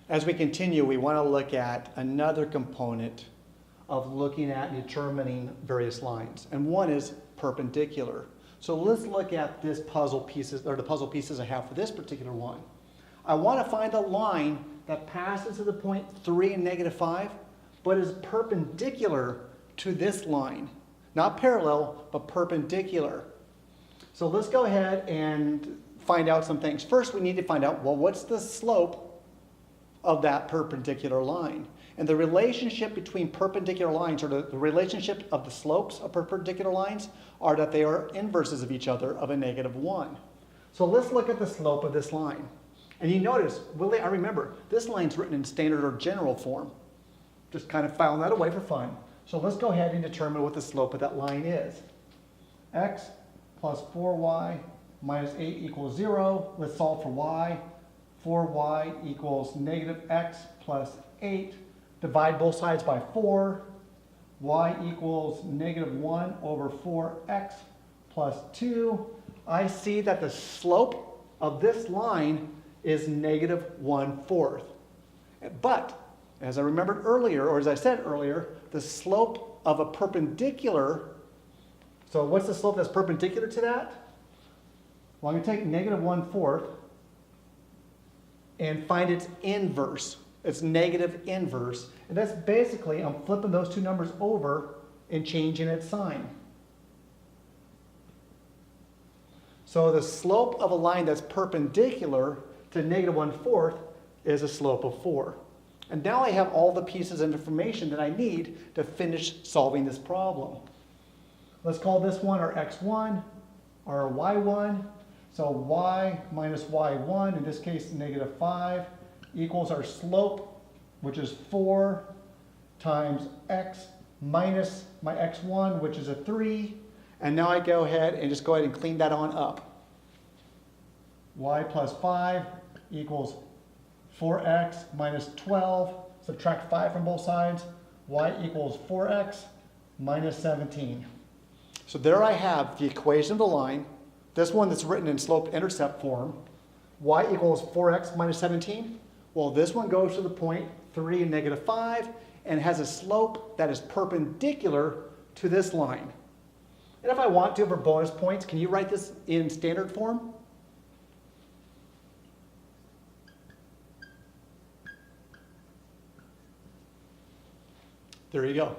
As we continue, we want to look at another component of looking at and determining various lines. And one is perpendicular. So let's look at this puzzle pieces, or the puzzle pieces I have for this particular one. I want to find a line that passes to the point 3 and -5, but is perpendicular to this line. Not parallel, but perpendicular. So let's go ahead and find out some things. First, we need to find out, well, what's the slope of that perpendicular line? And the relationship between perpendicular lines, or the relationship of the slopes of perpendicular lines, are that they are inverses of each other of a -1. So let's look at the slope of this line. And you notice, I remember, this line's written in standard or general form. Just kind of filing that away for fun. So let's go ahead and determine what the slope of that line is. X plus 4y minus 8 equals 0. Let's solve for y. 4y equals -x plus 8. Divide both sides by 4. Y equals -1 over 4x plus 2. I see that the slope of this line is -1/4. But, as I remembered earlier, or as I said earlier, the slope of a perpendicular, so what's the slope that's perpendicular to that? Well, I'm going to take -1/4 and find its inverse. It's negative inverse. And that's basically, I'm flipping those two numbers over and changing its sign. So the slope of a line that's perpendicular to -1/4 is a slope of 4. And now I have all the pieces of information that I need to finish solving this problem. Let's call this one our x1, our y1. So y minus y1, in this case -5, equals our slope, which is 4 times x minus my x1, which is a 3. And now I go ahead and just go ahead and clean that on up. Y plus 5 equals 4x minus 12. Subtract 5 from both sides. Y equals 4x minus 17. So there I have the equation of the line. This one that's written in slope-intercept form. Y equals 4x minus 17. Well, this one goes to the point 3 and -5 and has a slope that is perpendicular to this line. And if I want to, for bonus points, can you write this in standard form? There you go.